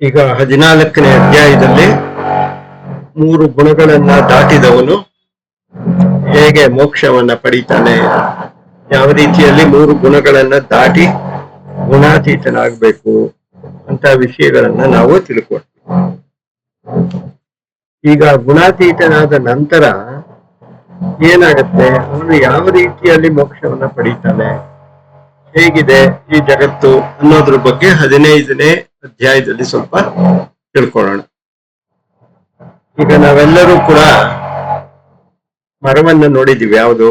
ಈಗ 14ನೇ ಅಧ್ಯಾಯದಲ್ಲಿ 3 ಗುಣಗಳನ್ನ ದಾಟಿದವನು ಹೇಗೆ ಮೋಕ್ಷವನ್ನ ಪಡಿತಾನೆ, ಯಾವ ರೀತಿಯಲ್ಲಿ 3 ಗುಣಗಳನ್ನ ದಾಟಿ ಗುಣಾತೀತನಾಗಬೇಕು ಅಂತ ವಿಷಯಗಳನ್ನ ನಾವು ತಿಳ್ಕೊಳ್ತೀವಿ. ಈಗ ಗುಣಾತೀತನಾದ ನಂತರ ಏನಾಗತ್ತೆ, ಅವನು ಯಾವ ರೀತಿಯಲ್ಲಿ ಮೋಕ್ಷವನ್ನ ಪಡಿತಾನೆ, ಹೇಗಿದೆ ಈ ಜಗತ್ತು ಅನ್ನೋದ್ರ ಬಗ್ಗೆ 15ನೇ ಅಧ್ಯಾಯದಲ್ಲಿ ಸ್ವಲ್ಪ ತಿಳ್ಕೊಳ್ಳೋಣ. ಈಗ ನಾವೆಲ್ಲರೂ ಕೂಡ ಮರವನ್ನ ನೋಡಿದೀವಿ. ಯಾವುದು?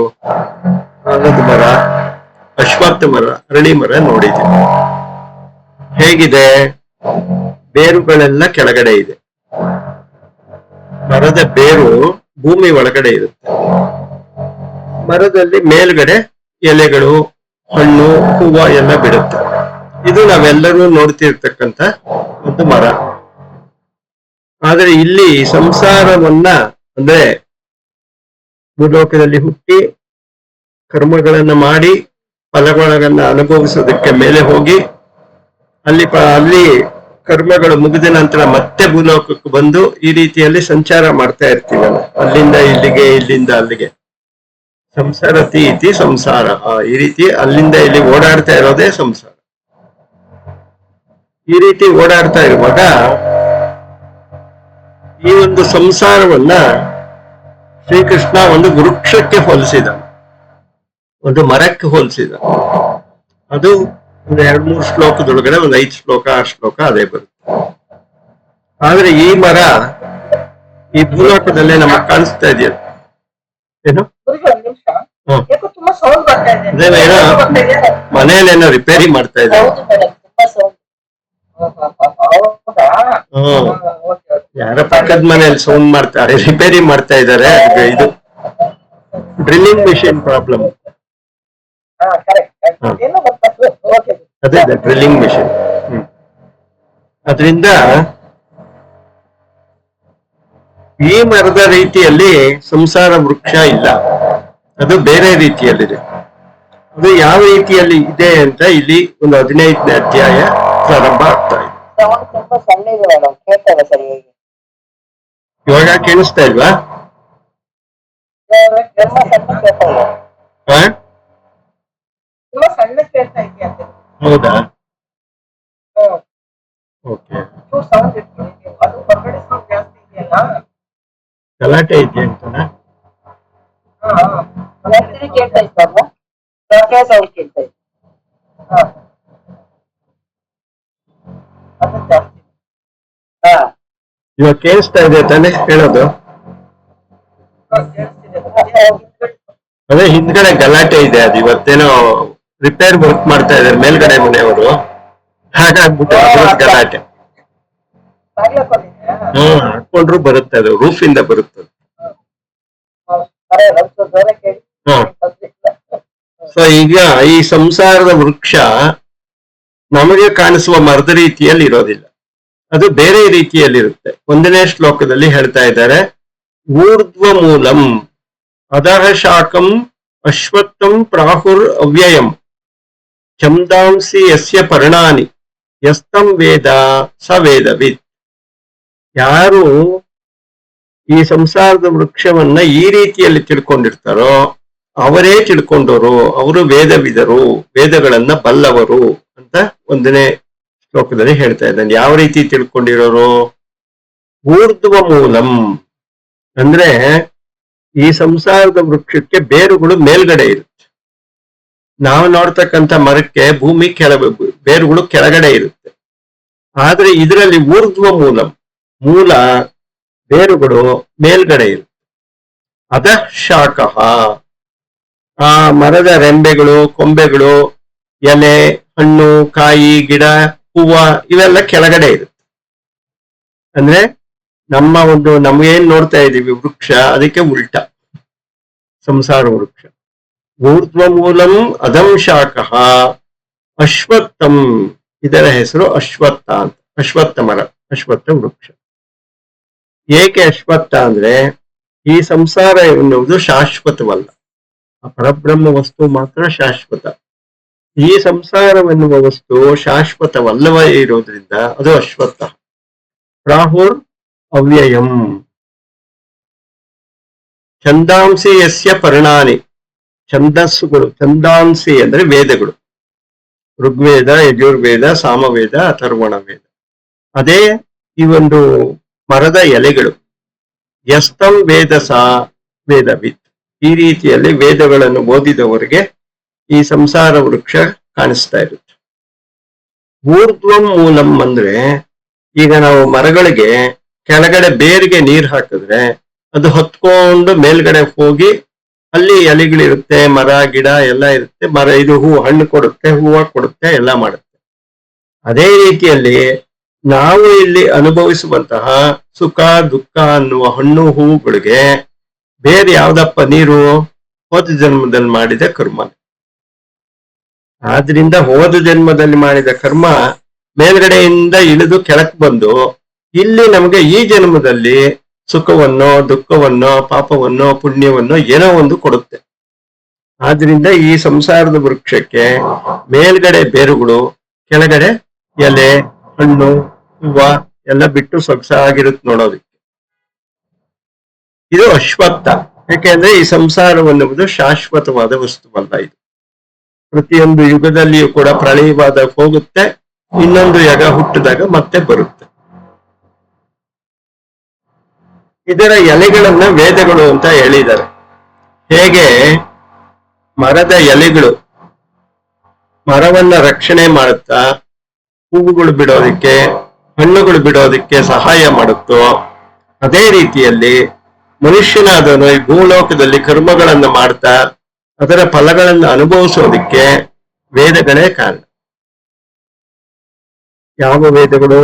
ಆಲದ ಮರ, ಅಶ್ವತ್ಥ ಮರ, ಅರಳಿ ಮರ ನೋಡಿದೀವಿ. ಹೇಗಿದೆ? ಬೇರುಗಳೆಲ್ಲ ಕೆಳಗಡೆ ಇದೆ. ಮರದ ಬೇರು ಭೂಮಿ ಒಳಗಡೆ ಇರುತ್ತೆ. ಮರದಲ್ಲಿ ಮೇಲ್ಗಡೆ ಎಲೆಗಳು, ಹಣ್ಣು, ಹೂವು ಎಲ್ಲ ಬಿಡುತ್ತೆ. ಇದು ನಾವೆಲ್ಲರೂ ನೋಡ್ತಿರ್ತಕ್ಕಂಥ ಒಂದು ಮರ. ಆದ್ರೆ ಇಲ್ಲಿ ಸಂಸಾರವನ್ನ, ಅಂದ್ರೆ ಭೂಲೋಕದಲ್ಲಿ ಹುಟ್ಟಿ ಕರ್ಮಗಳನ್ನ ಮಾಡಿ ಫಲಗಳನ್ನ ಅನುಭವಿಸೋದಕ್ಕೆ ಮೇಲೆ ಹೋಗಿ ಅಲ್ಲಿ ಕರ್ಮಗಳು ಮುಗಿದ ನಂತರ ಮತ್ತೆ ಭೂಲೋಕಕ್ಕೆ ಬಂದು ಈ ರೀತಿಯಲ್ಲಿ ಸಂಚಾರ ಮಾಡ್ತಾ ಇರ್ತೀವಲ್ಲ, ಅಲ್ಲಿಂದ ಇಲ್ಲಿಗೆ, ಇಲ್ಲಿಂದ ಅಲ್ಲಿಗೆ. ಸಂಸಾರತಿ ಇತಿ ಸಂಸಾರ. ಈ ರೀತಿ ಅಲ್ಲಿಂದ ಇಲ್ಲಿ ಓಡಾಡ್ತಾ ಇರೋದೇ ಸಂಸಾರ. ಈ ರೀತಿ ಓಡಾಡ್ತಾ ಇರುವಾಗ ಈ ಒಂದು ಸಂಸಾರವನ್ನ ಶ್ರೀಕೃಷ್ಣ ಒಂದು ವೃಕ್ಷಕ್ಕೆ ಹೋಲಿಸಿದ, ಒಂದು ಮರಕ್ಕೆ ಹೋಲಿಸಿದ. ಅದು ಒಂದು 2-3 ಶ್ಲೋಕದೊಳಗಡೆ ಒಂದು 5 ಶ್ಲೋಕ 6 ಶ್ಲೋಕ ಅದೇ ಬರುತ್ತೆ. ಆದ್ರೆ ಈ ಮರ ಈ ಭೂಲೋಕದಲ್ಲೇ ನಮಗ್ ಕಾಣಿಸ್ತಾ ಇದೆಯಲ್ಲ, ಏನು ಅದೇನೇನೋ ಮನೆಯಲ್ಲೇನೋ ರಿಪೇರಿ ಮಾಡ್ತಾ ಇದ್ದಾರೆ. ಯಾರ ಪಕ್ಕದ ಮನೆಯಲ್ಲಿ ಸೌಂಡ್ ಮಾಡ್ತಾರೆ, ರಿಪೇರಿ ಮಾಡ್ತಾ ಇದ್ದಾರೆ. ಇದು ಡ್ರಿಲ್ಲಿಂಗ್ ಮಿಷಿನ್ ಪ್ರಾಬ್ಲಮ್. ಅದೇ ಡ್ರಿಲ್ಲಿಂಗ್ ಮಿಷಿನ್. ಅದರಿಂದ ಈ ಮರದ ರೀತಿಯಲ್ಲಿ ಸಂಸಾರ ವೃಕ್ಷ ಇಲ್ಲ, ಅದು ಬೇರೆ ರೀತಿಯಲ್ಲಿದೆ. ಅದು ಯಾವ ರೀತಿಯಲ್ಲಿ ಇದೆ ಅಂತ ಇಲ್ಲಿ ಒಂದು 15ನೇ ಅಧ್ಯಾಯ ಪ್ರಾರಂಭ ಆಗ್ತಾ ಇದೆ. ಇವಾಗ ಕೇಳಿಸ್ತಾ ಇಲ್ವಾ? ಹೌದಾ? ಓಕೆ. ಗಲಾಟೆ ಇದೆಯಾ ಅಂತನಾ? ಇವಾಗ ಕೇಳಿಸ್ತಾ ಇದೆ ತಾನೇ ಹೇಳೋದು? ಅದೇ ಹಿಂದ್ಗಡೆ ಗಲಾಟೆ ಇದೆ. ಅದು ಇವತ್ತೇನೋ ರಿಪೇರ್ ವರ್ಕ್ ಮಾಡ್ತಾ ಇದ್ದಾರೆ ಮೇಲ್ಗಡೆ ಮನೆಯವರು, ಹಾಗಾಗ್ಬಿಟ್ಟು ಗಲಾಟೆ. ಹಾಕೊಂಡ್ರು ಬರುತ್ತೆ, ಅದು ರೂಫ್ ಇಂದ ಬರುತ್ತೆ. ಸೊ ಈಗ ಈ ಸಂಸಾರದ ವೃಕ್ಷ ನಮಗೆ ಕಾಣಿಸುವ ಮರದ ರೀತಿಯಲ್ಲಿ ಇರೋದಿಲ್ಲ, ಅದು ಬೇರೆ ರೀತಿಯಲ್ಲಿರುತ್ತೆ. 1ನೇ ಶ್ಲೋಕದಲ್ಲಿ ಹೇಳ್ತಾ ಇದ್ದಾರೆ, ಊರ್ಧ್ವ ಮೂಲಂ ಅಧಃ ಶಾಖಂ ಅಶ್ವತ್ಥಂ ಪ್ರಾಹುರ್ ಅವ್ಯಯಂ ಛಂದಾಂಸಿ ಯಸ್ಯ ಪರ್ಣಾನಿ ಯಸ್ತಂ ವೇದ ಸ ವೇದವಿತ್. ಯಾರು ಈ ಸಂಸಾರದ ವೃಕ್ಷವನ್ನ ಈ ರೀತಿಯಲ್ಲಿ ತಿಳ್ಕೊಂಡಿರ್ತಾರೋ ಅವರೇ ತಿಳ್ಕೊಂಡವರು, ಅವರು ವೇದವಿದರು, ವೇದಗಳನ್ನ ಬಲ್ಲವರು ಅಂತ 1ನೇ ಶ್ಲೋಕದಲ್ಲಿ ಹೇಳ್ತಾ ಇದ್ದಾನೆ. ಯಾವ ರೀತಿ ತಿಳ್ಕೊಂಡಿರೋರು? ಊರ್ಧ್ವ ಮೂಲಂ ಅಂದ್ರೆ ಈ ಸಂಸಾರದ ವೃಕ್ಷಕ್ಕೆ ಬೇರುಗಳು ಮೇಲ್ಗಡೆ ಇರುತ್ತೆ. ನಾವು ನೋಡ್ತಕ್ಕಂಥ ಮರಕ್ಕೆ ಭೂಮಿ ಬೇರುಗಳು ಕೆಳಗಡೆ ಇರುತ್ತೆ. ಆದ್ರೆ ಇದರಲ್ಲಿ ಊರ್ಧ್ವ ಮೂಲಂ, ಮೂಲ ಬೇರುಗಳು ಮೇಲ್ಗಡೆ ಇರುತ್ತೆ. ಅಧಃ ಶಾಖಃ, ಆ ಮರದ ರೆಂಬೆಗಳು, ಕೊಂಬೆಗಳು, ಎಲೆ, ಹಣ್ಣು, ಕಾಯಿ, ಗಿಡ, ಹೂವ ಇವೆಲ್ಲ ಕೆಳಗಡೆ ಇರುತ್ತೆ. ಅಂದ್ರೆ ನಮ್ಗೇನ್ ನೋಡ್ತಾ ಇದೀವಿ ವೃಕ್ಷ, ಅದಕ್ಕೆ ಉಲ್ಟ ಸಂಸಾರ ವೃಕ್ಷ. ಊರ್ಧ್ವ ಮೂಲಂ ಅಧಂ ಶಾಖಃ ಅಶ್ವತ್ಥಂ, ಇದರ ಹೆಸರು ಅಶ್ವತ್ಥ ಅಂತ. ಅಶ್ವತ್ಥ ಮರ, ಅಶ್ವತ್ಥ ವೃಕ್ಷ. ಏಕೆ ಅಶ್ವತ್ಥ ಅಂದ್ರೆ ಈ ಸಂಸಾರ ಎನ್ನುವುದು ಶಾಶ್ವತವಲ್ಲ, ಆ ಪರಬ್ರಹ್ಮ ವಸ್ತು ಮಾತ್ರ ಶಾಶ್ವತ. ಈ ಸಂಸಾರವೆನ್ನುವ ವಸ್ತು ಶಾಶ್ವತವಲ್ಲವೇ ಇರೋದ್ರಿಂದ ಅದು ಅಶ್ವತ್ಥ. ಪ್ರಾಹುರ್ ಅವ್ಯಯಂ. ಛಂದಾಂಸಿ ಯಸ್ಯ ಪರ್ಣಾನಿ, ಛಂದಸ್ಸುಗಳು, ಛಂದಾಂಸಿ ಅಂದ್ರೆ ವೇದಗಳು, ಋಗ್ವೇದ, ಯಜುರ್ವೇದ, ಸಾಮವೇದ, ಅಥರ್ವಣ ವೇದ. ಅದೇ ಈ ಒಂದು ಮರದ ಎಲೆಗಳು. ಯಸ್ತಂ ವೇದ ಸಾ ವೇದವಿತ್. ಈ ರೀತಿಯಲ್ಲಿ ವೇದಗಳನ್ನು ಓದಿದವರಿಗೆ ಈ ಸಂಸಾರ ವೃಕ್ಷ ಕಾಣಿಸ್ತಾ ಇರುತ್ತೆ. ಊರ್ಧ್ವಂ ಮೂಲಂ ಅಂದ್ರೆ, ಈಗ ನಾವು ಮರಗಳಿಗೆ ಕೆಳಗಡೆ ಬೇರಿಗೆ ನೀರು ಹಾಕಿದ್ರೆ ಅದು ಹೊತ್ಕೊಂಡು ಮೇಲ್ಗಡೆ ಹೋಗಿ ಅಲ್ಲಿ ಎಲೆಗಳಿರುತ್ತೆ, ಮರ ಗಿಡ ಎಲ್ಲ ಇರುತ್ತೆ. ಮರ ಇದು ಹಣ್ಣು ಕೊಡುತ್ತೆ, ಹೂವು ಕೊಡುತ್ತೆ, ಎಲ್ಲ ಮಾಡುತ್ತೆ. ಅದೇ ರೀತಿಯಲ್ಲಿ ನಾವು ಇಲ್ಲಿ ಅನುಭವಿಸುವಂತಹ ಸುಖ ದುಃಖ ಅನ್ನುವ ಹಣ್ಣು ಹೂವುಗಳಿಗೆ ಬೇರೆ ಯಾವ್ದಪ್ಪ ನೀರು? ಹೋದ ಜನ್ಮದಲ್ಲಿ ಮಾಡಿದ ಕರ್ಮ. ಆದ್ರಿಂದ ಹೋದ ಜನ್ಮದಲ್ಲಿ ಮಾಡಿದ ಕರ್ಮ ಮೇಲ್ಗಡೆಯಿಂದ ಇಳಿದು ಕೆಳಕ್ ಬಂದು ಇಲ್ಲಿ ನಮಗೆ ಈ ಜನ್ಮದಲ್ಲಿ ಸುಖವನ್ನೋ ದುಃಖವನ್ನೋ ಪಾಪವನ್ನೋ ಪುಣ್ಯವನ್ನೋ ಏನೋ ಒಂದು ಕೊಡುತ್ತೆ. ಆದ್ರಿಂದ ಈ ಸಂಸಾರದ ವೃಕ್ಷಕ್ಕೆ ಮೇಲ್ಗಡೆ ಬೇರುಗಳು, ಕೆಳಗಡೆ ಎಲೆ, ಹಣ್ಣು, ಹೂವ ಎಲ್ಲ ಬಿಟ್ಟು ಸೊಗಸಾಗಿರುತ್ತೆ ನೋಡೋದಕ್ಕೆ. ಇದು ಅಶ್ವತ್ಥ. ಯಾಕೆಂದ್ರೆ ಈ ಸಂಸಾರವನ್ನುವುದು ಶಾಶ್ವತವಾದ ವಸ್ತುವಲ್ಲ. ಇದು ಪ್ರತಿಯೊಂದು ಯುಗದಲ್ಲಿಯೂ ಕೂಡ ಪ್ರಳಯವಾದಾಗ ಹೋಗುತ್ತೆ, ಇನ್ನೊಂದು ಯುಗ ಹುಟ್ಟಿದಾಗ ಮತ್ತೆ ಬರುತ್ತೆ. ಇದರ ಎಲೆಗಳನ್ನ ವೇದಗಳು ಅಂತ ಹೇಳಿದ್ದಾರೆ. ಹೇಗೆ ಮರದ ಎಲೆಗಳು ಮರವನ್ನ ರಕ್ಷಣೆ ಮಾಡುತ್ತಾ ಹೂವುಗಳು ಬಿಡೋದಿಕ್ಕೆ, ಹಣ್ಣುಗಳು ಬಿಡೋದಿಕ್ಕೆ ಸಹಾಯ ಮಾಡುತ್ತೋ, ಅದೇ ರೀತಿಯಲ್ಲಿ ಮನುಷ್ಯನಾದವನು ಈ ಭೂಲೋಕದಲ್ಲಿ ಕರ್ಮಗಳನ್ನ ಮಾಡ್ತಾ ಅದರ ಫಲಗಳನ್ನು ಅನುಭವಿಸೋದಿಕ್ಕೆ ವೇದಗಳೇ ಕಾರಣ. ಯಾವ ವೇದಗಳು?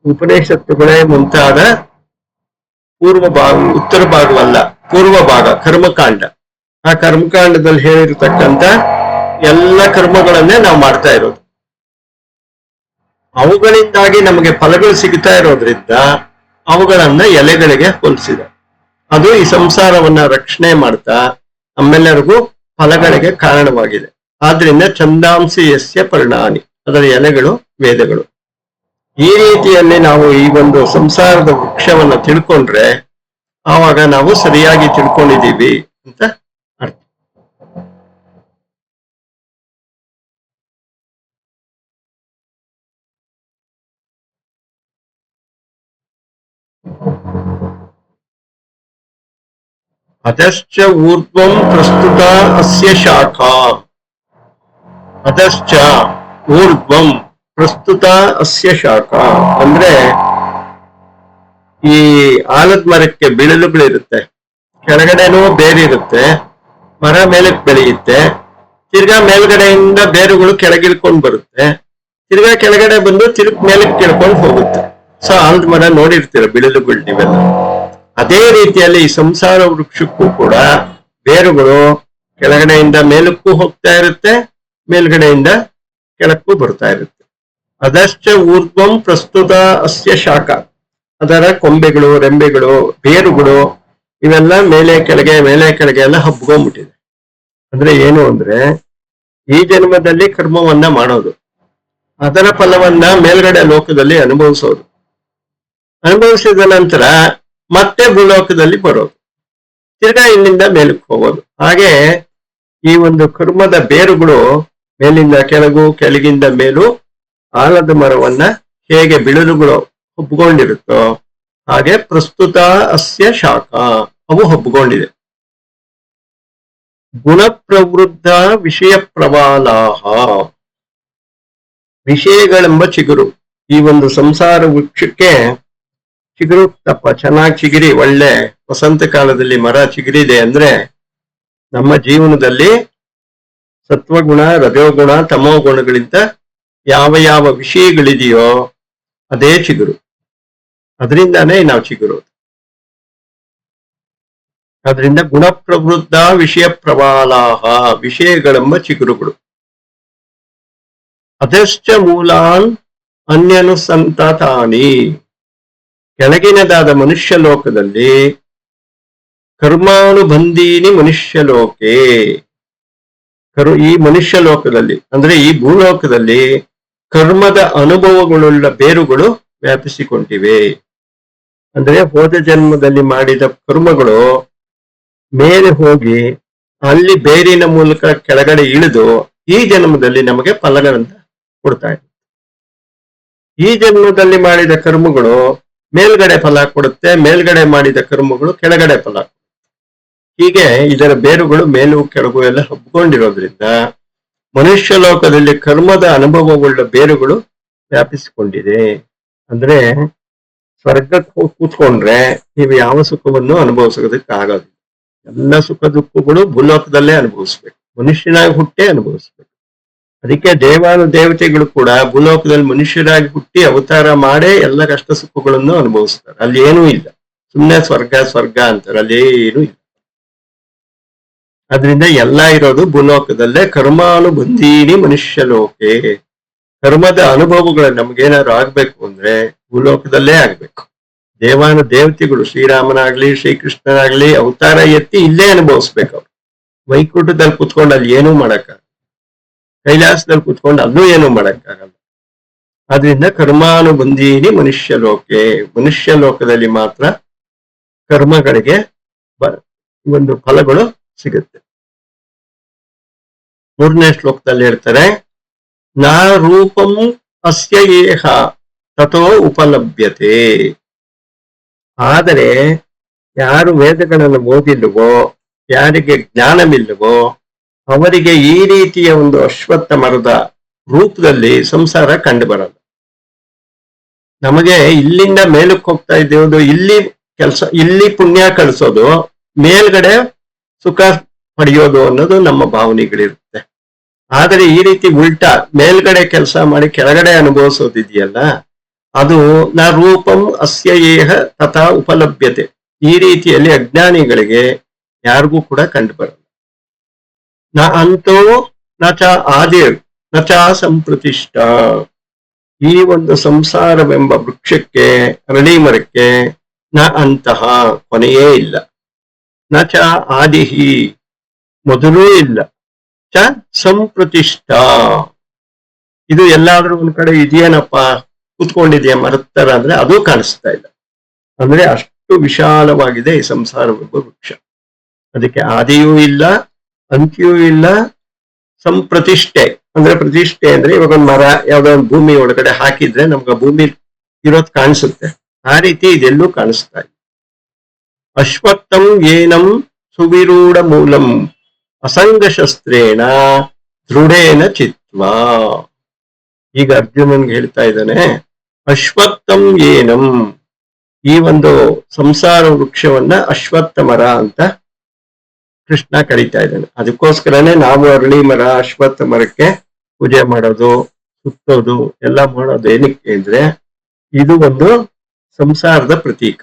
ಉಪನಿಷತ್ತುಗಳೇ ಮುಂತಾದ ಪೂರ್ವ ಭಾಗ, ಉತ್ತರ ಭಾಗವಲ್ಲ, ಪೂರ್ವ ಭಾಗ ಕರ್ಮಕಾಂಡ. ಆ ಕರ್ಮಕಾಂಡದಲ್ಲಿ ಹೇಳಿರ್ತಕ್ಕಂಥ ಎಲ್ಲ ಕರ್ಮಗಳನ್ನೇ ನಾವು ಮಾಡ್ತಾ ಇರೋದು. ಅವುಗಳಿಂದಾಗಿ ನಮಗೆ ಫಲಗಳು ಸಿಗ್ತಾ ಇರೋದ್ರಿಂದ ಅವುಗಳನ್ನ ಎಲೆಗಳಿಗೆ ಹೋಲಿಸಿದೆ. ಅದು ಈ ಸಂಸಾರವನ್ನ ರಕ್ಷಣೆ ಮಾಡ್ತಾ ನಮ್ಮೆಲ್ಲರಿಗೂ ಫಲಗಳಿಗೆ ಕಾರಣವಾಗಿದೆ. ಆದ್ರಿಂದ ಛಂದಾಂಸಿ ಯಸ್ಯ ಪರ್ಣಾನಿ, ಅದರ ಎಲೆಗಳು ವೇದಗಳು. ಈ ರೀತಿಯಲ್ಲಿ ನಾವು ಈ ಒಂದು ಸಂಸಾರದ ವೃಕ್ಷವನ್ನ ತಿಳ್ಕೊಂಡ್ರೆ ಆವಾಗ ನಾವು ಸರಿಯಾಗಿ ತಿಳ್ಕೊಂಡಿದ್ದೀವಿ ಅಂತ ಅರ್ಥ. ಅಧಶ್ಚ ಊರ್ಧ್ವಂ ಪ್ರಸ್ತುತ ಅಸ್ಯ ಶಾಖಾ. ಅಧಶ್ಚ ಊರ್ಧ್ವಂ ಪ್ರಸ್ತುತ ಅಸ್ಯ ಶಾಖಾ ಅಂದ್ರೆ ಈ ಆಲದ ಮರಕ್ಕೆ ಬಿಳಲುಗಳಿರುತ್ತೆ, ಕೆಳಗಡೆನೂ ಬೇರಿರುತ್ತೆ, ಮರ ಮೇಲಕ್ಕೆ ಬೆಳೆಯುತ್ತೆ, ತಿರ್ಗಾ ಮೇಲ್ಗಡೆಯಿಂದ ಬೇರುಗಳು ಕೆಳಗಿಳ್ಕೊಂಡು ಬರುತ್ತೆ, ತಿರ್ಗಾ ಕೆಳಗಡೆ ಬಂದು ತಿರುಗಿ ಮೇಲಕ್ಕೆ ಕೇಳ್ಕೊಂಡು ಹೋಗುತ್ತೆ. ಸೊ ಆಲದ ಮರ ನೋಡಿರ್ತೀರ ಬಿಳಲುಗಳು ನೀವೆಲ್ಲ. ಅದೇ ರೀತಿಯಲ್ಲಿ ಈ ಸಂಸಾರ ವೃಕ್ಷಕ್ಕೂ ಕೂಡ ಬೇರುಗಳು ಕೆಳಗಡೆಯಿಂದ ಮೇಲಕ್ಕೂ ಹೋಗ್ತಾ ಇರುತ್ತೆ, ಮೇಲ್ಗಡೆಯಿಂದ ಕೆಳಕ್ಕೂ ಬರ್ತಾ ಇರುತ್ತೆ. ಅದಶ್ಚ ಊರ್ಧ್ವಂ ಪ್ರಸ್ತುತ ಅಸ್ಯ ಶಾಖ, ಅದರ ಕೊಂಬೆಗಳು, ರೆಂಬೆಗಳು, ಬೇರುಗಳು ಇವೆಲ್ಲ ಮೇಲೆ ಕೆಳಗೆ ಎಲ್ಲ ಹಬ್ಕೊಂಡ್ಬಿಟ್ಟಿದೆ. ಅಂದ್ರೆ ಏನು ಅಂದ್ರೆ ಈ ಜನ್ಮದಲ್ಲಿ ಕರ್ಮವನ್ನ ಮಾಡೋದು, ಅದರ ಫಲವನ್ನ ಮೇಲ್ಗಡೆ ಲೋಕದಲ್ಲಿ ಅನುಭವಿಸೋದು, ಅನುಭವಿಸಿದ ನಂತರ ಮತ್ತೆ ಭೂಲೋಕದಲ್ಲಿ ಬರೋದು, ತಿರ್ಗಾ ಇಲ್ಲಿಂದ ಮೇಲಕ್ಕೆ ಹೋಗೋದು. ಹಾಗೆ ಈ ಒಂದು ಕರ್ಮದ ಬೇರುಗಳು ಮೇಲಿಂದ ಕೆಳಗು, ಕೆಳಗಿಂದ ಮೇಲೂ ಆಲದ ಮರವನ್ನ ಹೇಗೆ ಬಿಳಲುಗಳು ಹಬ್ಕೊಂಡಿರುತ್ತೋ ಹಾಗೆ ಪ್ರಸ್ತುತ ಅಸ್ಯ ಶಾಖ ಅವು ಹಬ್ಕೊಂಡಿದೆ. ಗುಣಪ್ರವೃದ್ಧ ವಿಷಯ ಪ್ರವಾಲಾಹ, ವಿಷಯಗಳೆಂಬ ಚಿಗುರು. ಈ ಒಂದು ಸಂಸಾರ ವೃಕ್ಷಕ್ಕೆ ಚಿಗುರು ತಪ್ಪ ಚೆನ್ನಾಗಿ ಚಿಗಿರಿ, ಒಳ್ಳೆ ವಸಂತ ಕಾಲದಲ್ಲಿ ಮರ ಚಿಗುರಿದೆ ಅಂದ್ರೆ ನಮ್ಮ ಜೀವನದಲ್ಲಿ ಸತ್ವಗುಣ, ರಜೋಗುಣ, ತಮೋ ಗುಣಗಳಿಂದ ಯಾವ ಯಾವ ವಿಷಯಗಳಿದೆಯೋ ಅದೇ ಚಿಗುರು, ಅದರಿಂದಾನೇ ನಾವು ಚಿಗುರೋದು. ಅದರಿಂದ ಗುಣಪ್ರವೃದ್ಧ ವಿಷಯ ಪ್ರವಾಲಾಹ, ವಿಷಯಗಳೆಂಬ ಚಿಗುರುಗಳು. ಅದಶ್ಚ ಮೂಲಾನ್ ಅನ್ಯನುಸಂತಾನಿ, ಕೆಳಗಿನದಾದ ಮನುಷ್ಯ ಲೋಕದಲ್ಲಿ ಕರ್ಮಾನುಬಂಧೀನಿ ಮನುಷ್ಯ ಲೋಕೆ, ಈ ಮನುಷ್ಯ ಲೋಕದಲ್ಲಿ ಅಂದ್ರೆ ಈ ಭೂಲೋಕದಲ್ಲಿ ಕರ್ಮದ ಅನುಭವಗಳುಳ್ಳ ಬೇರುಗಳು ವ್ಯಾಪಿಸಿಕೊಂಡಿವೆ. ಅಂದ್ರೆ ಹೋದ ಜನ್ಮದಲ್ಲಿ ಮಾಡಿದ ಕರ್ಮಗಳು ಮೇಲೆ ಹೋಗಿ ಅಲ್ಲಿ ಬೇರಿನ ಮೂಲಕ ಕೆಳಗಡೆ ಇಳಿದು ಈ ಜನ್ಮದಲ್ಲಿ ನಮಗೆ ಫಲಗಳನ್ನ ಕೊಡ್ತಾ ಇದೆ. ಈ ಜನ್ಮದಲ್ಲಿ ಮಾಡಿದ ಕರ್ಮಗಳು ಮೇಲ್ಗಡೆ ಫಲ ಕೊಡುತ್ತೆ, ಮೇಲ್ಗಡೆ ಮಾಡಿದ ಕರ್ಮಗಳು ಕೆಳಗಡೆ ಫಲ. ಹೀಗೆ ಇದರ ಬೇರುಗಳು ಮೇಲೂ ಕೆಳಗೂ ಎಲ್ಲ ಹಬ್ಕೊಂಡಿರೋದ್ರಿಂದ ಮನುಷ್ಯ ಲೋಕದಲ್ಲಿ ಕರ್ಮದ ಅನುಭವವುಳ್ಳ ಬೇರುಗಳು ವ್ಯಾಪಿಸಿಕೊಂಡಿದೆ. ಅಂದ್ರೆ ಸ್ವರ್ಗಕ್ಕೆ ಹೋಗಿ ಕೂತ್ಕೊಂಡ್ರೆ ನೀವು ಯಾವ ಸುಖವನ್ನು ಅನುಭವಿಸೋದಕ್ಕೆ ಆಗೋದಿಲ್ಲ. ಎಲ್ಲ ಸುಖ ದುಃಖಗಳು ಭೂಲೋಕದಲ್ಲೇ ಅನುಭವಿಸ್ಬೇಕು, ಮನುಷ್ಯನಾಗಿ ಹುಟ್ಟೇ ಅನುಭವಿಸ್ಬೇಕು. ಅದಕ್ಕೆ ದೇವಾನು ದೇವತೆಗಳು ಕೂಡ ಭೂಲೋಕದಲ್ಲಿ ಮನುಷ್ಯರಾಗಿ ಹುಟ್ಟಿ ಅವತಾರ ಮಾಡೇ ಎಲ್ಲ ಕಷ್ಟ ಸುಖಗಳನ್ನು ಅನುಭವಿಸ್ತಾರೆ. ಅಲ್ಲಿ ಏನೂ ಇಲ್ಲ, ಸುಮ್ಮನೆ ಸ್ವರ್ಗ ಸ್ವರ್ಗ ಅಂತಾರೆ, ಅಲ್ಲಿ ಏನೂ ಇಲ್ಲ. ಅದರಿಂದ ಎಲ್ಲ ಇರೋದು ಭೂಲೋಕದಲ್ಲೇ. ಕರ್ಮಾನುಬಂಧೀನಿ ಮನುಷ್ಯ ಲೋಕೆ. ಕರ್ಮದ ಅನುಭವಗಳು ನಮ್ಗೇನಾದ್ರು ಆಗ್ಬೇಕು ಅಂದ್ರೆ ಭೂಲೋಕದಲ್ಲೇ ಆಗ್ಬೇಕು. ದೇವಾನು ದೇವತೆಗಳು ಶ್ರೀರಾಮನಾಗ್ಲಿ ಶ್ರೀಕೃಷ್ಣನಾಗ್ಲಿ ಅವತಾರ ಎತ್ತಿ ಇಲ್ಲೇ ಅನುಭವಿಸ್ಬೇಕು. ಅವ್ರು ವೈಕುಂಠದಲ್ಲಿ ಕುತ್ಕೊಂಡು ಅಲ್ಲಿ ಏನೂ ಮಾಡಕ್ಕಾಗಲ್ಲ, ಕೈಲಾಸದಲ್ಲಿ ಕುತ್ಕೊಂಡು ಅಲ್ಲೂ ಏನೂ ಮಾಡಕ್ಕಾಗಲ್ಲ. ಆದ್ರಿಂದ ಕರ್ಮಾನುಬಂಧೀನಿ ಮನುಷ್ಯ ಲೋಕೆ. ಮನುಷ್ಯ ಲೋಕದಲ್ಲಿ ಮಾತ್ರ ಕರ್ಮಗಳಿಗೆ ಒಂದು ಫಲಗಳು ಸಿಗುತ್ತೆ. 3ನೇ ಶ್ಲೋಕದಲ್ಲಿ ಹೇಳ್ತಾರೆ, ನಾ ರೂಪಂ ಅಸ್ಯ ಏಹ ತಥೋ ಉಪಲಭ್ಯತೆ. ಆದರೆ ಯಾರು ವೇದಗಳನ್ನು ಓದಿಲ್ಲವೋ, ಯಾರಿಗೆ ಜ್ಞಾನವಿಲ್ಲವೋ ಅವರಿಗೆ ಈ ರೀತಿಯ ಒಂದು ಅಶ್ವತ್ಥ ಮರದ ರೂಪದಲ್ಲಿ ಸಂಸಾರ ಕಂಡು ಬರಲ್ಲ. ನಮಗೆ ಇಲ್ಲಿಂದ ಮೇಲಕ್ಕೆ ಹೋಗ್ತಾ ಇದ್ದೇವುದು, ಇಲ್ಲಿ ಕೆಲಸ, ಇಲ್ಲಿ ಪುಣ್ಯ ಕಳಿಸೋದು, ಮೇಲ್ಗಡೆ ಸುಖ ಪಡೆಯೋದು ಅನ್ನೋದು ನಮ್ಮ ಭಾವನೆಗಳಿರುತ್ತೆ. ಆದರೆ ಈ ರೀತಿ ಉಲ್ಟಾ ಮೇಲ್ಗಡೆ ಕೆಲಸ ಮಾಡಿ ಕೆಳಗಡೆ ಅನುಭವಿಸೋದಿದೆಯಲ್ಲ, ಅದು ನ ರೂಪಂ ಅಸ್ಯ ಏಹ ತಥಾ ಉಪಲಭ್ಯತೆ. ಈ ರೀತಿಯಲ್ಲಿ ಅಜ್ಞಾನಿಗಳಿಗೆ ಯಾರಿಗೂ ಕೂಡ ಕಂಡು ಬರಲ್ಲ. ನ ಅಂತೋ ನ ಚ ಆದಿರ್ ನ ಚ ಸಂಪ್ರತಿಷ್ಠ. ಈ ಒಂದು ಸಂಸಾರವೆಂಬ ವೃಕ್ಷಕ್ಕೆ, ಅರಳಿ ಮರಕ್ಕೆ ನ ಅಂತಹ ಕೊನೆಯೇ ಇಲ್ಲ, ನ ಚ ಆದಿಹಿ ಮೊದಲೂ ಇಲ್ಲ, ಚ ಸಂಪ್ರತಿಷ್ಠ. ಇದು ಎಲ್ಲಾದ್ರೂ ಒಂದ್ ಕಡೆ ಇದೆಯೇನಪ್ಪ, ಕೂತ್ಕೊಂಡಿದೆಯಾ ಮರದ ತರ ಅಂದ್ರೆ ಅದು ಕಾಣಿಸ್ತಾ ಇಲ್ಲ. ಅಂದ್ರೆ ಅಷ್ಟು ವಿಶಾಲವಾಗಿದೆ ಈ ಸಂಸಾರವೆಂಬ ವೃಕ್ಷ. ಅದಕ್ಕೆ ಆದಿಯೂ ಇಲ್ಲ, ಅಂತ್ಯೂ ಇಲ್ಲ, ಸಂಪ್ರತಿಷ್ಠೆ. ಅಂದ್ರೆ ಪ್ರತಿಷ್ಠೆ ಅಂದ್ರೆ ಇವಾಗ ಒಂದು ಮರ ಯಾವ್ದೋ ಒಂದು ಭೂಮಿ ಒಳಗಡೆ ಹಾಕಿದ್ರೆ ನಮ್ಗೆ ಭೂಮಿ ಇರೋದ್ ಕಾಣಿಸುತ್ತೆ, ಆ ರೀತಿ ಇದೆಲ್ಲೂ ಕಾಣಿಸ್ತಾ ಇಲ್ಲ. ಅಶ್ವತ್ಥಂ ಏನಂ ಸುವಿರೂಢ ಮೂಲಂ ಅಸಂಗ ಶಸ್ತ್ರೇಣ ದೃಢೇನ ಚಿತ್ವಾ. ಈಗ ಅರ್ಜುನನ್ಗೆ ಹೇಳ್ತಾ ಇದ್ದಾನೆ, ಅಶ್ವತ್ಥಂ ಏನಂ, ಈ ಒಂದು ಸಂಸಾರ ವೃಕ್ಷವನ್ನ ಅಶ್ವತ್ಥ ಮರ ಅಂತ ಕೃಷ್ಣ ಕರೀತಾ ಇದ್ದಾನೆ. ಅದಕ್ಕೋಸ್ಕರನೇ ನಾವು ಅರಳಿ ಮರ, ಅಶ್ವತ್ಥ ಮರಕ್ಕೆ ಪೂಜೆ ಮಾಡೋದು, ಸುತ್ತೋದು ಎಲ್ಲ ಮಾಡೋದು ಏನಕ್ಕೆ ಅಂದ್ರೆ ಇದು ಒಂದು ಸಂಸಾರದ ಪ್ರತೀಕ.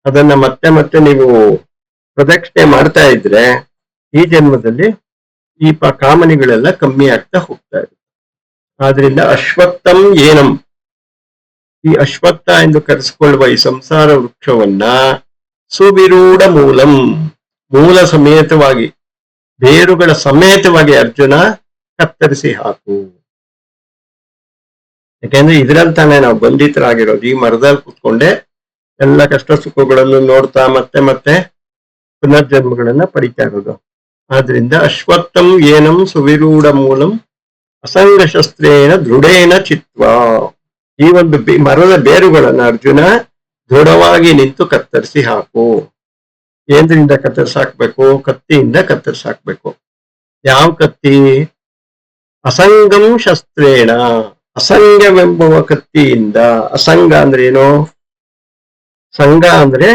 ಅದನ್ನ ಮತ್ತೆ ಮತ್ತೆ ನೀವು ಪ್ರದಕ್ಷಿಣೆ ಮಾಡ್ತಾ ಇದ್ರೆ ಈ ಜನ್ಮದಲ್ಲಿ ಈ ಕಾಮನೆಗಳೆಲ್ಲ ಕಮ್ಮಿ ಆಗ್ತಾ ಹೋಗ್ತಾ ಇದೆ. ಆದ್ರಿಂದ ಅಶ್ವತ್ಥಂ ಏನಂ, ಈ ಅಶ್ವತ್ಥ ಎಂದು ಕರೆಸಿಕೊಳ್ಳುವ ಈ ಸಂಸಾರ ವೃಕ್ಷವನ್ನ ಸುವಿರೂಢ ಮೂಲಂ, ಮೂಲ ಸಮೇತವಾಗಿ, ಬೇರುಗಳ ಸಮೇತವಾಗಿ ಅರ್ಜುನ ಕತ್ತರಿಸಿ ಹಾಕು. ಯಾಕೆಂದ್ರೆ ಇದ್ರಲ್ಲಿ ತಾನೇ ನಾವು ಬಂಧಿತರಾಗಿರೋದು. ಈ ಮರದಲ್ಲಿ ಕೂತ್ಕೊಂಡೆ ಎಲ್ಲ ಕಷ್ಟ ಸುಖಗಳನ್ನು ನೋಡ್ತಾ ಮತ್ತೆ ಮತ್ತೆ ಪುನರ್ಜನ್ಮಗಳನ್ನ ಪಡಿತಾ ಇರೋದು. ಆದ್ರಿಂದ ಅಶ್ವತ್ಥಂ ಏನಂ ಸುವಿರೂಢ ಮೂಲಂ ಅಸಂಗ ಶಸ್ತ್ರೇನ ದೃಢೇನ ಚಿತ್ವಾ. ಈ ಒಂದು ಮರದ ಬೇರುಗಳನ್ನ ಅರ್ಜುನ ದೃಢವಾಗಿ ನಿಂತು ಕತ್ತರಿಸಿ ಹಾಕು. ಏನ್ರಿಂದ ಕತ್ತರಿಸಾಕ್ಬೇಕು? ಕತ್ತಿಯಿಂದ ಕತ್ತರಿಸಾಕ್ಬೇಕು. ಯಾವ ಕತ್ತಿ? ಅಸಂಗಂ ಶಸ್ತ್ರೇಣ, ಅಸಂಗವೆಂಬುವ ಕತ್ತಿಯಿಂದ. ಅಸಂಗ ಅಂದ್ರೆ ಏನು? ಸಂಗ ಅಂದ್ರೆ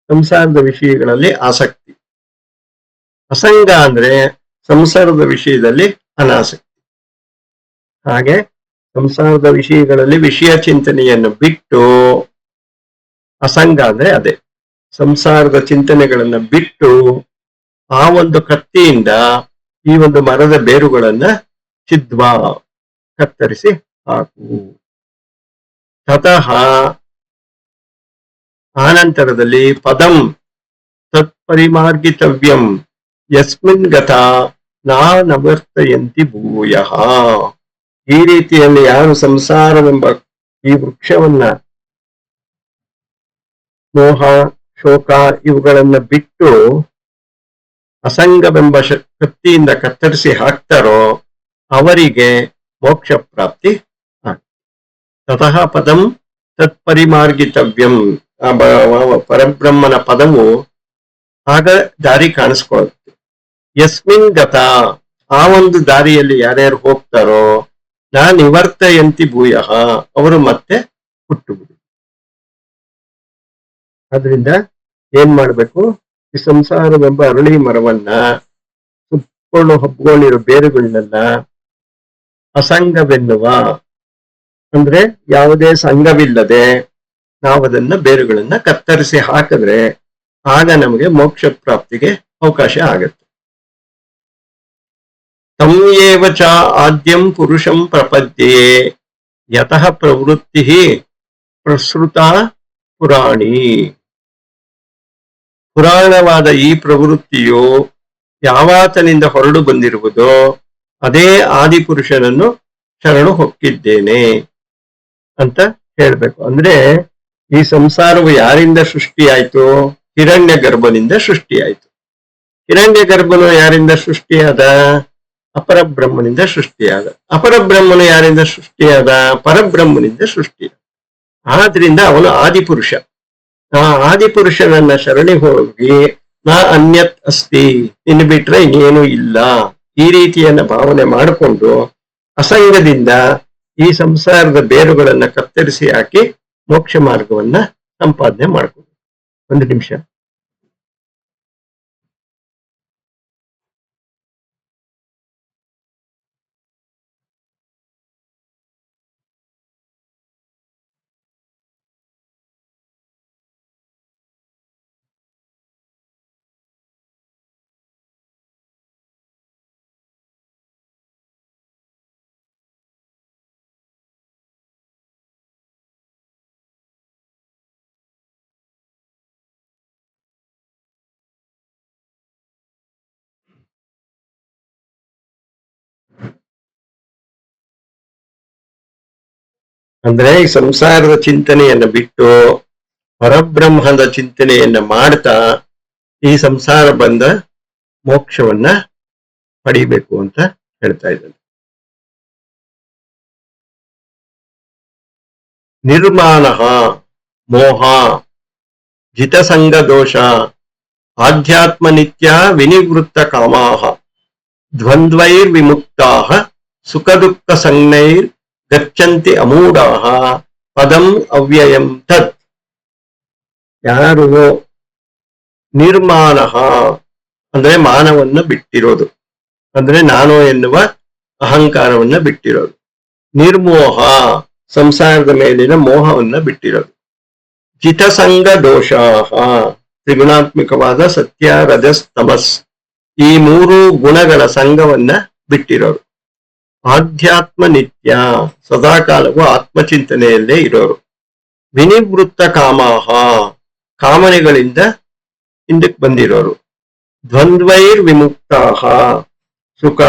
ಸಂಸಾರದ ವಿಷಯಗಳಲ್ಲಿ ಆಸಕ್ತಿ, ಅಸಂಗ ಅಂದ್ರೆ ಸಂಸಾರದ ವಿಷಯದಲ್ಲಿ ಅನಾಸಕ್ತಿ. ಹಾಗೆ ಸಂಸಾರದ ವಿಷಯಗಳಲ್ಲಿ ವಿಷಯ ಚಿಂತನೆಯನ್ನು ಬಿಟ್ಟು, ಅಸಂಗ ಅಂದ್ರೆ ಅದೇ ಸಂಸಾರದ ಚಿಂತನೆಗಳನ್ನ ಬಿಟ್ಟು ಆ ಒಂದು ಕತ್ತಿಯಿಂದ ಈ ಒಂದು ಮರದ ಬೇರುಗಳನ್ನ ಚಿದ್ವಾ, ಕತ್ತರಿಸಿ ಹಾಕು. ತತಃ, ಆನಂತರದಲ್ಲಿ ಪದಂ ತತ್ಪರಿಮಾರ್ಗಿತವ್ಯಂ ಯಸ್ಮಿನ್ ಗತಾ ನಾ ನವರ್ತಯಂತಿ ಭೂಯಃ. ಈ ರೀತಿಯಲ್ಲಿ ಯಾರು ಸಂಸಾರವೆಂಬ ಈ ವೃಕ್ಷವನ್ನ ಮೋಹ, ಶೋಕ ಇವುಗಳನ್ನ ಬಿಟ್ಟು ಅಸಂಗವೆಂಬ ಕತ್ತಿಯಿಂದ ಕತ್ತರಿಸಿ ಹಾಕ್ತಾರೋ ಅವರಿಗೆ ಮೋಕ್ಷ ಪ್ರಾಪ್ತಿ ತತಃ ಪದಂ ತತ್ಪರಿಮಾರ್ಗಿತವ್ಯಂ. ಪರಬ್ರಹ್ಮನ ಪದವು ಆಗ ದಾರಿ ಕಾಣಿಸ್ಕೊಳ್ಳುತ್ತೆ. ಯಸ್ಮಿನ್ ಗತ, ಆ ಒಂದು ದಾರಿಯಲ್ಲಿ ಯಾರ್ಯಾರು ಹೋಗ್ತಾರೋ ನಾ ನಿವರ್ತಯಂತಿ ಭೂಯಃ, ಅವರು ಮತ್ತೆ ಹುಟ್ಟುವುದು. ಆದ್ರಿಂದ ಏನ್ ಮಾಡ್ಬೇಕು, ಈ ಸಂಸಾರವೆಂಬ ಅರಳಿ ಮರವನ್ನ ಸುತ್ತಕೊಂಡು ಹಬ್ಕೊಂಡಿರೋ ಬೇರುಗಳನ್ನೆಲ್ಲ ಅಸಂಗವೆನ್ನುವ, ಅಂದ್ರೆ ಯಾವುದೇ ಸಂಘವಿಲ್ಲದೆ ನಾವದನ್ನ ಬೇರುಗಳನ್ನ ಕತ್ತರಿಸಿ ಹಾಕಿದ್ರೆ ಆಗ ನಮಗೆ ಮೋಕ್ಷ ಪ್ರಾಪ್ತಿಗೆ ಅವಕಾಶ ಆಗತ್ತೆ. ತಮ್ಯೇವ ಚ ಆದ್ಯಂ ಪುರುಷಂ ಪ್ರಪದ್ಯೆ ಯತಃ ಪ್ರವೃತ್ತಿ ಪ್ರಸೃತ ಪುರಾಣಿ. ಪುರಾಣವಾದ ಈ ಪ್ರವೃತ್ತಿಯು ಯಾವಾತನಿಂದ ಹೊರಡು ಬಂದಿರುವುದೋ ಅದೇ ಆದಿಪುರುಷನನ್ನು ಶರಣು ಹೊಕ್ಕಿದ್ದೇನೆ ಅಂತ ಹೇಳ್ಬೇಕು. ಅಂದ್ರೆ ಈ ಸಂಸಾರವು ಯಾರಿಂದ ಸೃಷ್ಟಿಯಾಯ್ತು? ಹಿರಣ್ಯ ಗರ್ಭನಿಂದ ಸೃಷ್ಟಿಯಾಯ್ತು. ಹಿರಣ್ಯ ಗರ್ಭನು ಯಾರಿಂದ ಸೃಷ್ಟಿಯಾದ? ಅಪರಬ್ರಹ್ಮನಿಂದ ಸೃಷ್ಟಿಯಾದ. ಅಪರಬ್ರಹ್ಮನು ಯಾರಿಂದ ಸೃಷ್ಟಿಯಾದ? ಪರಬ್ರಹ್ಮನಿಂದ ಸೃಷ್ಟಿಯಾದ. ಆದ್ರಿಂದ ಅವನು ಆದಿಪುರುಷ. ಆ ಆದಿಪುರುಷನನ್ನ ಶರಣಿ ಹೋಗಿ ನಾ ಅನ್ಯತ್ ಅಸ್ತಿ, ಇನ್ನು ಬಿಟ್ರೆ ಇನ್ನೇನು ಇಲ್ಲ, ಈ ರೀತಿಯನ್ನ ಭಾವನೆ ಮಾಡಿಕೊಂಡು ಅಸಂಗದಿಂದ ಈ ಸಂಸಾರದ ಬೇರುಗಳನ್ನ ಕತ್ತರಿಸಿ ಹಾಕಿ ಮೋಕ್ಷ ಮಾರ್ಗವನ್ನ ಸಂಪಾದನೆ ಮಾಡ್ಕೊಂಡು. ಒಂದು ನಿಮಿಷ. ಅಂದ್ರೆ ಈ ಸಂಸಾರದ ಚಿಂತನೆಯನ್ನ ಬಿಟ್ಟು ಪರಬ್ರಹ್ಮದ ಚಿಂತನೆಯನ್ನ ಮಾಡ್ತಾ ಈ ಸಂಸಾರ ಬಂದ ಮೋಕ್ಷವನ್ನ ಪಡಿಬೇಕು ಅಂತ ಹೇಳ್ತಾ ಇದ್ದಾನೆ. ನಿರ್ಮಾಣ ಮೋಹ ಜಿತಸಂಗ ದೋಷ ಆಧ್ಯಾತ್ಮ ನಿತ್ಯ ವಿನಿವೃತ್ತ ಕಾಮಾಹ ದ್ವಂದ್ವೈರ್ ವಿಮುಕ್ತಾಹ ಸುಖ ದುಃಖ ಸಂಜ್ಞೈರ್ ಗಚ್ಚಂತಿ ಅಮೂಢಾಹ ಪದಂ ಅವ್ಯಯಂ ತತ್. ಯಾರು ನಿರ್ಮಾಣ ಅಂದ್ರೆ ಮಾನವನ್ನ ಬಿಟ್ಟಿರೋದು, ಅಂದ್ರೆ ನಾನು ಎನ್ನುವ ಅಹಂಕಾರವನ್ನ ಬಿಟ್ಟಿರೋದು. ನಿರ್ಮೋಹ ಸಂಸಾರದ ಮೇಲಿನ ಮೋಹವನ್ನ ಬಿಟ್ಟಿರೋದು. ಜಿತಸಂಗ ದೋಷಾಹ ತ್ರಿಗುಣಾತ್ಮಕವಾದ ಸತ್ಯ ರಜಸ್ ತಮಸ್ ಈ ಮೂರು ಗುಣಗಳ ಸಂಘವನ್ನ ಬಿಟ್ಟಿರೋರು. ಆಧ್ಯಾತ್ಮ ನಿತ್ಯ ಸದಾಕಾಲವು ಆತ್ಮಚಿಂತನೆಯಲ್ಲೇ ಇರೋರು. ವಿನಿವೃತ್ತ ಕಾಮಾಹ ಕಾಮನೆಗಳಿಂದ ಹಿಂದಕ್ಕೆ ಬಂದಿರೋರು. ದ್ವಂದ್ವೈರ್ ವಿಮುಕ್ತಾಹ ಸುಖ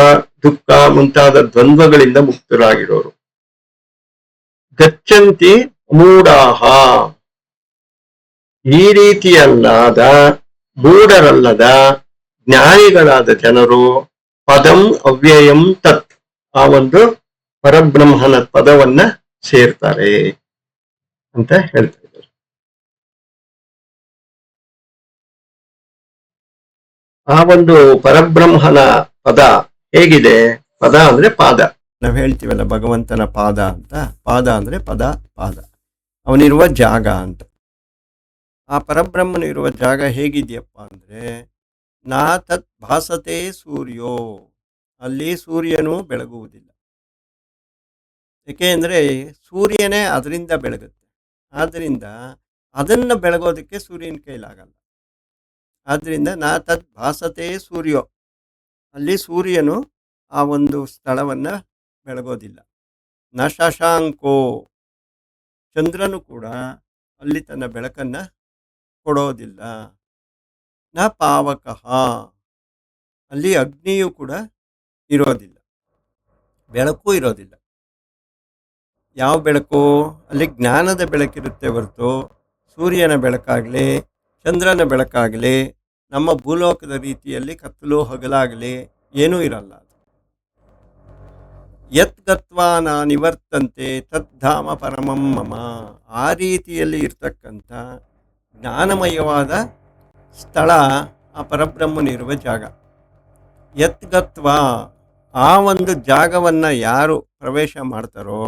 ದುಃಖ ಮುಂತಾದ ದ್ವಂದ್ವಗಳಿಂದ ಮುಕ್ತರಾಗಿರೋರು. ಗಚ್ಚಂತಿ ಮೂಢಾಹ ಈ ರೀತಿಯಲ್ಲಾದ ಮೂಢರಲ್ಲದ ಜ್ಞಾನಿಗಳಾದ ಜನರು ಪದಂ ಅವ್ಯಯಂ ತತ್ ಆ ಒಂದು ಪರಬ್ರಹ್ಮನ ಪದವನ್ನ ಸೇರ್ತಾರೆ ಅಂತ ಹೇಳ್ತಾ ಇದ್ದಾರೆ. ಆ ಒಂದು ಪರಬ್ರಹ್ಮನ ಪದ ಹೇಗಿದೆ? ಪದ ಅಂದ್ರೆ ಪಾದ. ನಾವು ಹೇಳ್ತೀವಲ್ಲ ಭಗವಂತನ ಪಾದ ಅಂತ. ಪಾದ ಅಂದ್ರೆ ಪದ, ಪಾದ ಅವನಿರುವ ಜಾಗ ಅಂತ. ಆ ಪರಬ್ರಹ್ಮನು ಇರುವ ಜಾಗ ಹೇಗಿದೆಯಪ್ಪ ಅಂದ್ರೆ ನಾ ತತ್ ಭಾಸತೆ ಸೂರ್ಯೋ, ಅಲ್ಲಿ ಸೂರ್ಯನು ಬೆಳಗುವುದಿಲ್ಲ. ಏಕೆಂದ್ರೆ ಸೂರ್ಯನೇ ಅದರಿಂದ ಬೆಳಗುತ್ತೆ. ಆದ್ದರಿಂದ ಅದನ್ನು ಬೆಳಗೋದಕ್ಕೆ ಸೂರ್ಯನ ಕೈಲಾಗಲ್ಲ. ಆದ್ರಿಂದ ನಾ ತತ್ ಭಾಸತೆ ಸೂರ್ಯೋ, ಅಲ್ಲಿ ಸೂರ್ಯನು ಆ ಒಂದು ಸ್ಥಳವನ್ನ ಬೆಳಗೋದಿಲ್ಲ. ನ ಶಶಾಂಕೋ, ಚಂದ್ರನು ಕೂಡ ಅಲ್ಲಿ ತನ್ನ ಬೆಳಕನ್ನ ಕೊಡೋದಿಲ್ಲ. ನ ಪಾವಕಃ, ಅಲ್ಲಿ ಅಗ್ನಿಯೂ ಕೂಡ ಇರೋದಿಲ್ಲ, ಬೆಳಕು ಇರೋದಿಲ್ಲ. ಯಾವ ಬೆಳಕು? ಅಲ್ಲಿ ಜ್ಞಾನದ ಬೆಳಕಿರುತ್ತೆ ಹೊರತು ಸೂರ್ಯನ ಬೆಳಕಾಗಲಿ ಚಂದ್ರನ ಬೆಳಕಾಗಲಿ ನಮ್ಮ ಭೂಲೋಕದ ರೀತಿಯಲ್ಲಿ ಕತ್ತಲು ಹಗಲಾಗಲಿ ಏನೂ ಇರಲ್ಲ. ಯತ್ ಗತ್ವಾ ನ ನಿವರ್ತಂತೆ ತದ್ಧಾಮ ಪರಮಂ ಮಮ. ಆ ರೀತಿಯಲ್ಲಿ ಇರ್ತಕ್ಕಂಥ ಜ್ಞಾನಮಯವಾದ ಸ್ಥಳ ಆ ಪರಬ್ರಹ್ಮನಿರುವ ಜಾಗ. ಯತ್ ಗತ್ವಾ, ಆ ಒಂದು ಜಾಗವನ್ನು ಯಾರು ಪ್ರವೇಶ ಮಾಡ್ತಾರೋ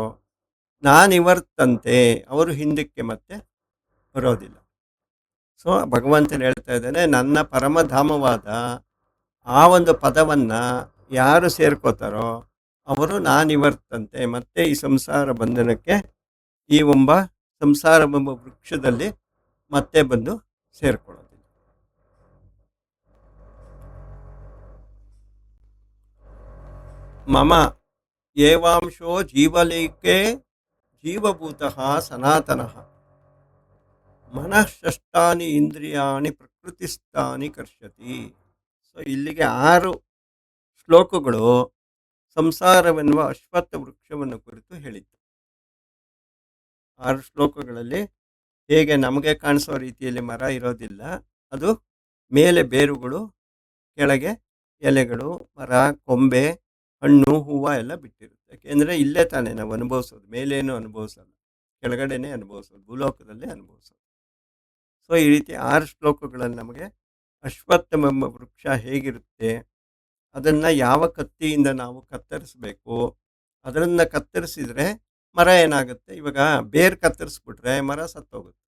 ನಾನಿವರ್ತಂತೆ, ಅವರು ಹಿಂದಕ್ಕೆ ಮತ್ತೆ ಬರೋದಿಲ್ಲ. ಸೊ ಭಗವಂತನು ಹೇಳ್ತಾ ಇದ್ದಾನೆ, ನನ್ನ ಪರಮಧಾಮವಾದ ಆ ಒಂದು ಪದವನ್ನು ಯಾರು ಸೇರ್ಕೋತಾರೋ ಅವರು ನಾನಿವರ್ತಂತೆ, ಮತ್ತೆ ಈ ಸಂಸಾರ ಬಂಧನಕ್ಕೆ ಈ ಸಂಸಾರವೆಂಬ ವೃಕ್ಷದಲ್ಲಿ ಮತ್ತೆ ಬಂದು ಸೇರ್ಕೊಳ್ಳೋದಿಲ್ಲ. ಮಮ ಏವಾಂಶೋ ಜೀವಲೇಕೆ ಜೀವಭೂತಃ ಸನಾತನಃ ಮನಃಷ್ಟಾನಿ ಇಂದ್ರಿಯಾಣಿ ಪ್ರಕೃತಿಸ್ಥಾನಿ ಕರ್ಷತಿ. ಸೊ ಇಲ್ಲಿಗೆ 6 ಶ್ಲೋಕಗಳು ಸಂಸಾರವೆನ್ನುವ ಅಶ್ವತ್ಥ ವೃಕ್ಷವನ್ನು ಕುರಿತು ಹೇಳಿದ್ದು. 6 ಶ್ಲೋಕಗಳಲ್ಲಿ ಹೇಗೆ ನಮಗೆ ಕಾಣಿಸೋ ರೀತಿಯಲ್ಲಿ ಮರ ಇರೋದಿಲ್ಲ, ಅದು ಮೇಲೆ ಬೇರುಗಳು, ಕೆಳಗೆ ಎಲೆಗಳು, ಮರ, ಕೊಂಬೆ, ಹಣ್ಣು, ಹೂವು ಎಲ್ಲ ಬಿಟ್ಟಿರುತ್ತೆ. ಯಾಕೆಂದರೆ ಇಲ್ಲೇ ತಾನೇ ನಾವು ಅನುಭವಿಸೋದು, ಮೇಲೇನು ಅನುಭವಿಸೋದು, ಕೆಳಗಡೆನೇ ಅನುಭವಿಸೋದು, ಭೂಲೋಕದಲ್ಲೇ ಅನುಭವಿಸೋದು. ಸೊ ಈ ರೀತಿ 6 ಶ್ಲೋಕಗಳಲ್ಲಿ ನಮಗೆ ಅಶ್ವತ್ಥವೆಂಬ ವೃಕ್ಷ ಹೇಗಿರುತ್ತೆ, ಅದನ್ನು ಯಾವ ಕತ್ತಿಯಿಂದ ನಾವು ಕತ್ತರಿಸಬೇಕು, ಅದನ್ನು ಕತ್ತರಿಸಿದರೆ ಮರ ಏನಾಗುತ್ತೆ, ಇವಾಗ ಬೇರು ಕತ್ತರಿಸ್ಬಿಟ್ರೆ ಮರ ಸತ್ತೋಗುತ್ತೆ.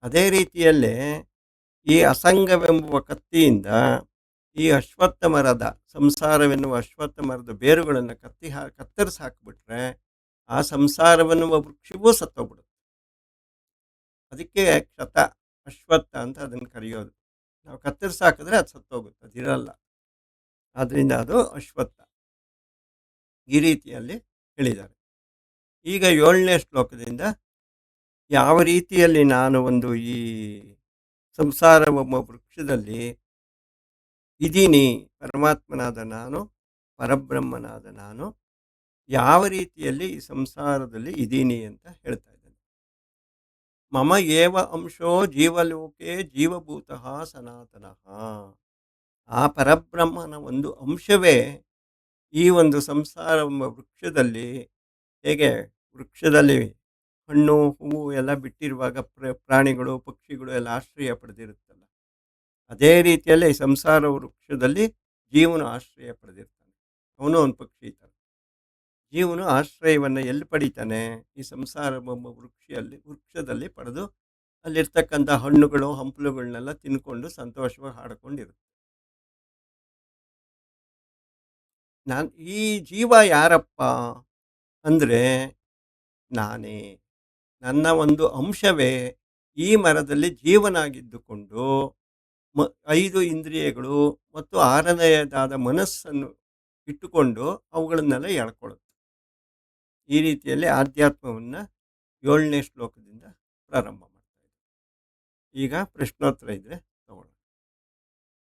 ಅದೇ ರೀತಿಯಲ್ಲೇ ಈ ಅಸಂಗವೆಂಬುವ ಕತ್ತಿಯಿಂದ ಈ ಅಶ್ವತ್ಥ ಮರದ, ಸಂಸಾರವೆನ್ನುವ ಅಶ್ವತ್ಥ ಮರದ ಬೇರುಗಳನ್ನು ಕತ್ತರಿಸಿ ಹಾಕಿಬಿಟ್ರೆ ಆ ಸಂಸಾರವೆನ್ನುವ ವೃಕ್ಷವೂ ಸತ್ತೋಗ್ಬಿಡುತ್ತೆ. ಅದಕ್ಕೆ ಕ್ಷತ ಅಶ್ವತ್ಥ ಅಂತ ಅದನ್ನು ಕರೆಯೋದು. ನಾವು ಕತ್ತರಿಸಿ ಹಾಕಿದ್ರೆ ಅದು ಸತ್ತೋಗುತ್ತೆ, ಅದಿರಲ್ಲ. ಆದ್ದರಿಂದ ಅದು ಅಶ್ವತ್ಥ. ಈ ರೀತಿಯಲ್ಲಿ ಹೇಳಿದ್ದಾರೆ. ಈಗ 7ನೇ ಶ್ಲೋಕದಿಂದ ಯಾವ ರೀತಿಯಲ್ಲಿ ನಾನು ಒಂದು ಈ ಸಂಸಾರವೆಂಬ ವೃಕ್ಷದಲ್ಲಿ ಇದ್ದೀನಿ, ಪರಮಾತ್ಮನಾದ ನಾನು, ಪರಬ್ರಹ್ಮನಾದ ನಾನು ಯಾವ ರೀತಿಯಲ್ಲಿ ಈ ಸಂಸಾರದಲ್ಲಿ ಇದ್ದೀನಿ ಅಂತ ಹೇಳ್ತಾ ಇದ್ದೇನೆ. ಮಮ ಏವ ಅಂಶೋ ಜೀವಲೋಕೆ ಜೀವಭೂತಃ ಸನಾತನಃ. ಆ ಪರಬ್ರಹ್ಮನ ಒಂದು ಅಂಶವೇ ಈ ಒಂದು ಸಂಸಾರ ವೃಕ್ಷದಲ್ಲಿ. ಹೇಗೆ ವೃಕ್ಷದಲ್ಲಿ ಹಣ್ಣು ಹೂವು ಎಲ್ಲ ಬಿಟ್ಟಿರುವಾಗ ಪ್ರಾಣಿಗಳು ಪಕ್ಷಿಗಳು ಎಲ್ಲ ಆಶ್ರಯ ಪಡೆದಿರುತ್ತಲ್ಲ, ಅದೇ ರೀತಿಯಲ್ಲೇ ಈ ಸಂಸಾರ ವೃಕ್ಷದಲ್ಲಿ ಜೀವನು ಆಶ್ರಯ ಪಡೆದಿರ್ತಾನೆ. ಅವನು ಒಂದು ಪಕ್ಷಿ ಥರ. ಜೀವನು ಆಶ್ರಯವನ್ನು ಎಲ್ಲಿ ಪಡಿತಾನೆ? ಈ ಸಂಸಾರ ವೃಕ್ಷದಲ್ಲಿ ಪಡೆದು ಅಲ್ಲಿರ್ತಕ್ಕಂಥ ಹಣ್ಣುಗಳು ಹಂಪಲುಗಳನ್ನೆಲ್ಲ ತಿನ್ಕೊಂಡು ಸಂತೋಷವಾಗಿ ಹಾಡ್ಕೊಂಡಿರುತ್ತೆ. ಈ ಜೀವ ಯಾರಪ್ಪ ಅಂದರೆ ನಾನೇ. ನನ್ನ ಒಂದು ಅಂಶವೇ ಈ ಮರದಲ್ಲಿ ಜೀವನಾಗಿದ್ದುಕೊಂಡು 5 ಇಂದ್ರಿಯಗಳು ಮತ್ತು 6ನೆಯದಾದ ಮನಸ್ಸನ್ನು ಇಟ್ಟುಕೊಂಡು ಅವುಗಳನ್ನೆಲ್ಲ ಎಳ್ಕೊಳ್ಳುತ್ತೆ. ಈ ರೀತಿಯಲ್ಲಿ ಆಧ್ಯಾತ್ಮವನ್ನು 7ನೇ ಶ್ಲೋಕದಿಂದ ಪ್ರಾರಂಭ ಮಾಡ್ತಾ ಇದ್ದಾರೆ. ಈಗ ಪ್ರಶ್ನೋತ್ತರ ಇದ್ರೆ